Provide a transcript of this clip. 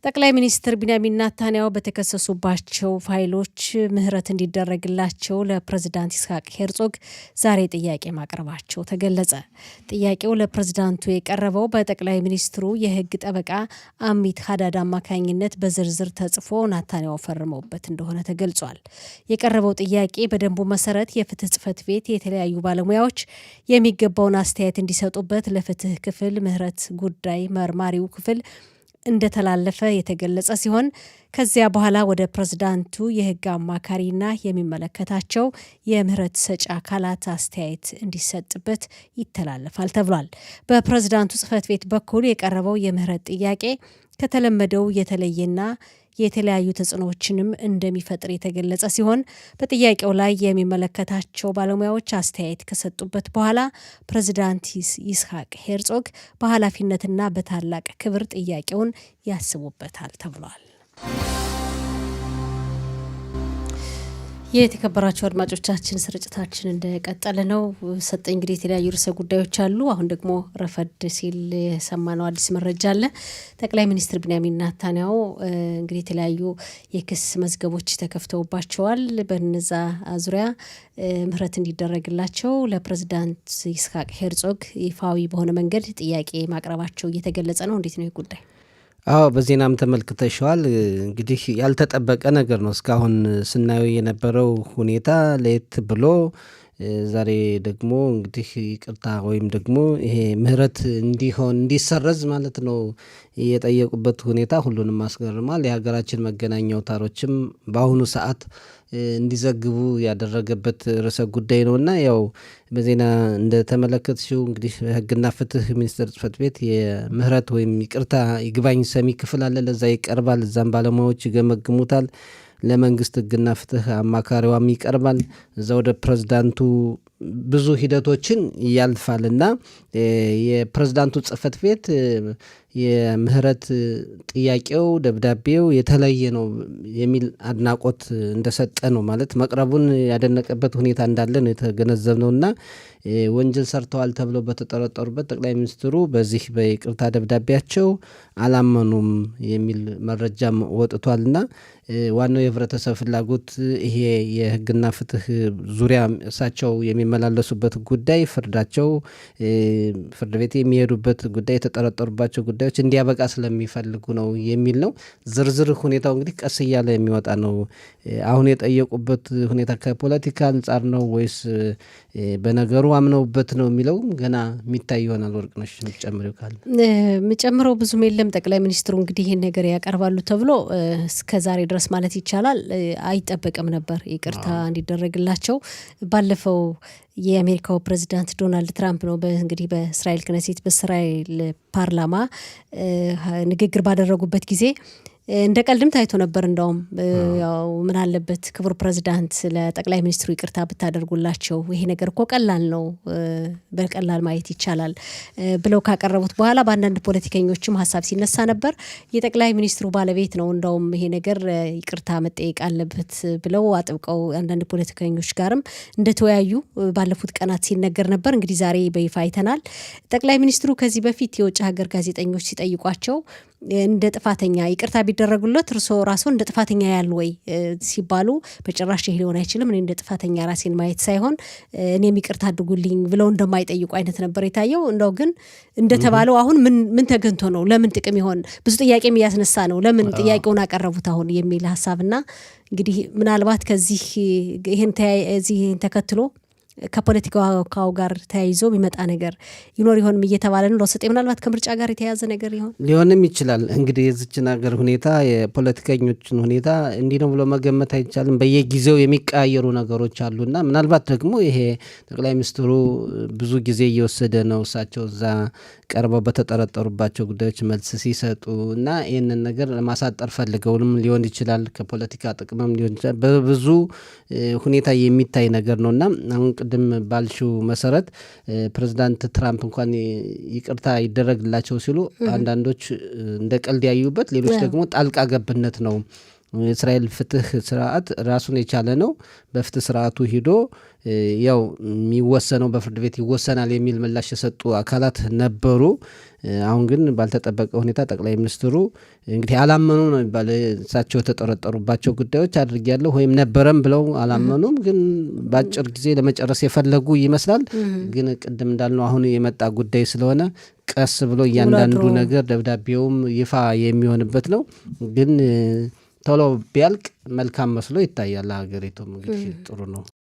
ጠቅላይ ሚኒስትር ቢንያሚን ኔታንያሁ በተከሰሱባቸው ፋይሎች ምህረት እንዲደረግላቸው ለፕሬዝዳንት ይስሐቅ ሄርዞግ ዛሬ ጥያቄ ማቅረባቸው ተገለጸ። ጥያቄው ለፕሬዝዳንቱ የቀረበው በጠቅላይ ሚኒስትሩ የህግ ጠበቃ አሚት ሀዳድ አማካኝነት በዝርዝር ተጽፎ ኔታንያሁ ፈርመውበት እንደሆነ ተገልጿል። የቀረበው ጥያቄ በደንቡ መሰረት የፍትህ ጽሕፈት ቤት የተለያዩ ባለሙያዎች የሚገባውን አስተያየት እንዲሰጡበት ለፍትህ ክፍል ምህረት ጉዳይ መርማሪው ክፍል እንደተላለፈ የተገለጸ ሲሆን ከዚያ በኋላ ወደ ፕሬዝዳንቱ የህግ አማካሪና የሚመለከታቸው የምህረት ሰጪ አካላት አስተያየት እንዲሰጥበት ይተላለፋል ተብሏል። በፕሬዝዳንቱ ጽሕፈት ቤት በኩል የቀረበው የምህረት ጥያቄ ከተለመደው የተለየና የተለያዩ ተጽዕኖዎችንም እንደሚፈጥር የተገለጸ ሲሆን በጥያቄው ላይ የሚመለከታቸው ባለሙያዎች አስተያየት ከሰጡበት በኋላ ፕሬዝዳንት ይስሐቅ ሄርዞግ በኃላፊነትና በታላቅ ክብር ጥያቄውን ያስቡበታል ተብሏል። የተከበራቸው አድማጮቻችን ስርጭታችን እንደቀጠለ ነው። ሰጠኝ እንግዲህ የተለያዩ ርዕሰ ጉዳዮች አሉ። አሁን ደግሞ ረፈድ ሲል የሰማነው አዲስ መረጃ አለ። ጠቅላይ ሚኒስትር ቢንያሚን ኔታንያሁ እንግዲህ የተለያዩ የክስ መዝገቦች ተከፍተውባቸዋል። በነዛ ዙሪያ ምህረት እንዲደረግላቸው ለፕሬዝዳንት ይስሐቅ ሄርዞግ ይፋዊ በሆነ መንገድ ጥያቄ ማቅረባቸው እየተገለጸ ነው። እንዴት ነው ጉዳይ? አዎ በዜናም ተመልክተሽዋል። እንግዲህ ያልተጠበቀ ነገር ነው። እስካሁን ስናየው የነበረው ሁኔታ ለየት ብሎ ዛሬ ደግሞ እንግዲህ ይቅርታ ወይም ደግሞ ይሄ ምህረት እንዲሰረዝ ማለት ነው የጠየቁበት ሁኔታ ሁሉንም አስገርሟል። የሀገራችን መገናኛ አውታሮችም በአሁኑ ሰዓት እንዲዘግቡ ያደረገበት ርዕሰ ጉዳይ ነውና ያው በዜና እንደተመለከትሽው እንግዲህ ህግና ፍትህ ሚኒስቴር ጽሕፈት ቤት የምህረት ወይም ይቅርታ ይግባኝ ሰሚ ክፍል አለ። ለዛ ይቀርባል። እዛም ባለሙያዎች ይገመግሙታል። ለመንግስት ህግና ፍትህ አማካሪዋም ይቀርባል። እዛ ወደ ፕሬዝዳንቱ ብዙ ሂደቶችን ያልፋልና የፕሬዝዳንቱ ጽሕፈት ቤት የምህረት ጥያቄው ደብዳቤው የተለየ ነው የሚል አድናቆት እንደሰጠ ነው ማለት መቅረቡን ያደነቀበት ሁኔታ እንዳለ ነው የተገነዘብነውና ወንጀል ሰርተዋል ተብለው በተጠረጠሩበት ጠቅላይ ሚኒስትሩ በዚህ በይቅርታ ደብዳቤያቸው አላመኑም የሚል መረጃም ወጥቷልና ዋናው የህብረተሰብ ፍላጎት ይሄ የህግና ፍትህ ዙሪያ እሳቸው የሚመላለሱበት ጉዳይ ፍርዳቸው ፍርድ ቤት የሚሄዱበት ጉዳይ የተጠረጠሩባቸው ጉዳዮች እንዲያበቃ ስለሚፈልጉ ነው የሚል ነው። ዝርዝር ሁኔታው እንግዲህ ቀስ እያለ የሚወጣ ነው። አሁን የጠየቁበት ሁኔታ ከፖለቲካ አንጻር ነው ወይስ በነገሩ አምነውበት ነው የሚለው ገና የሚታይ ይሆናል። ወርቅነሽ የምትጨምሪው ካለ? የምጨምረው ብዙም የለም። ጠቅላይ ሚኒስትሩ እንግዲህ ይህን ነገር ያቀርባሉ ተብሎ እስከዛሬ ድረስ ማለት ይቻላል አይጠበቅም ነበር ይቅርታ እንዲደረግላቸው። ባለፈው የአሜሪካው ፕሬዝዳንት ዶናልድ ትራምፕ ነው እንግዲህ በእስራኤል ክነሴት በእስራኤል ፓርላማ ንግግር ባደረጉበት ጊዜ እንደ ቀልድም ታይቶ ነበር። እንደውም ያው ምን አለበት ክቡር ፕሬዝዳንት ለጠቅላይ ሚኒስትሩ ይቅርታ ብታደርጉላቸው ይሄ ነገር እኮ ቀላል ነው፣ በቀላል ማየት ይቻላል ብለው ካቀረቡት በኋላ በአንዳንድ ፖለቲከኞችም ሀሳብ ሲነሳ ነበር። የጠቅላይ ሚኒስትሩ ባለቤት ነው እንደውም ይሄ ነገር ይቅርታ መጠየቅ አለበት ብለው አጥብቀው አንዳንድ ፖለቲከኞች ጋርም እንደተወያዩ ባለፉት ቀናት ሲነገር ነበር። እንግዲህ ዛሬ በይፋ አይተናል። ጠቅላይ ሚኒስትሩ ከዚህ በፊት የውጭ ሀገር ጋዜጠኞች ሲጠይቋቸው እንደ ጥፋተኛ ይቅርታ ቢደረጉለት እርስዎ ራስዎ እንደ ጥፋተኛ ያሉ ወይ ሲባሉ በጭራሽ ይሄ ሊሆን አይችልም፣ እኔ እንደ ጥፋተኛ ራሴን ማየት ሳይሆን እኔም ይቅርታ አድርጉልኝ ብለው እንደማይጠይቁ አይነት ነበር የታየው። እንደው ግን እንደተባለው አሁን ምን ተገንቶ ነው? ለምን ጥቅም ይሆን? ብዙ ጥያቄም እያስነሳ ነው። ለምን ጥያቄውን አቀረቡት አሁን የሚል ሀሳብና እንግዲህ ምናልባት ከዚህ ይህን ተከትሎ ከፖለቲካው ጋር ተያይዞ የሚመጣ ነገር ይኖር ይሆንም እየተባለ ነው። ለውሰጤ ምናልባት ከምርጫ ጋር የተያያዘ ነገር ሊሆንም ይችላል። እንግዲህ የዚችን ሀገር ሁኔታ የፖለቲከኞችን ሁኔታ እንዲህ ነው ብሎ መገመት አይቻልም። በየጊዜው የሚቀያየሩ ነገሮች አሉና ምናልባት ደግሞ ይሄ ጠቅላይ ሚኒስትሩ ብዙ ጊዜ እየወሰደ ነው እሳቸው እዛ ቀርበው በተጠረጠሩባቸው ጉዳዮች መልስ ሲሰጡ እና ይህንን ነገር ለማሳጠር ፈልገውንም ሊሆን ይችላል። ከፖለቲካ ጥቅምም ሊሆን ይችላል። በብዙ ሁኔታ የሚታይ ነገር ነውና አሁን ቅድም ባልሽው መሰረት ፕሬዝዳንት ትራምፕ እንኳን ይቅርታ ይደረግላቸው ሲሉ አንዳንዶች እንደ ቀልድ ያዩበት፣ ሌሎች ደግሞ ጣልቃ ገብነት ነው የእስራኤል ፍትህ ስርዓት ራሱን የቻለ ነው። በፍትህ ስርዓቱ ሂዶ ያው የሚወሰነው በፍርድ ቤት ይወሰናል የሚል ምላሽ የሰጡ አካላት ነበሩ። አሁን ግን ባልተጠበቀ ሁኔታ ጠቅላይ ሚኒስትሩ እንግዲህ አላመኑ ነው የሚባል እሳቸው የተጠረጠሩባቸው ጉዳዮች አድርጌያለሁ ወይም ነበረም ብለው አላመኑም። ግን በአጭር ጊዜ ለመጨረስ የፈለጉ ይመስላል። ግን ቅድም እንዳልነው አሁን የመጣ ጉዳይ ስለሆነ ቀስ ብሎ እያንዳንዱ ነገር ደብዳቤውም ይፋ የሚሆንበት ነው። ግን ቶሎ ቢያልቅ መልካም መስሎ ይታያል። ሀገሪቱም እንግዲህ ጥሩ ነው።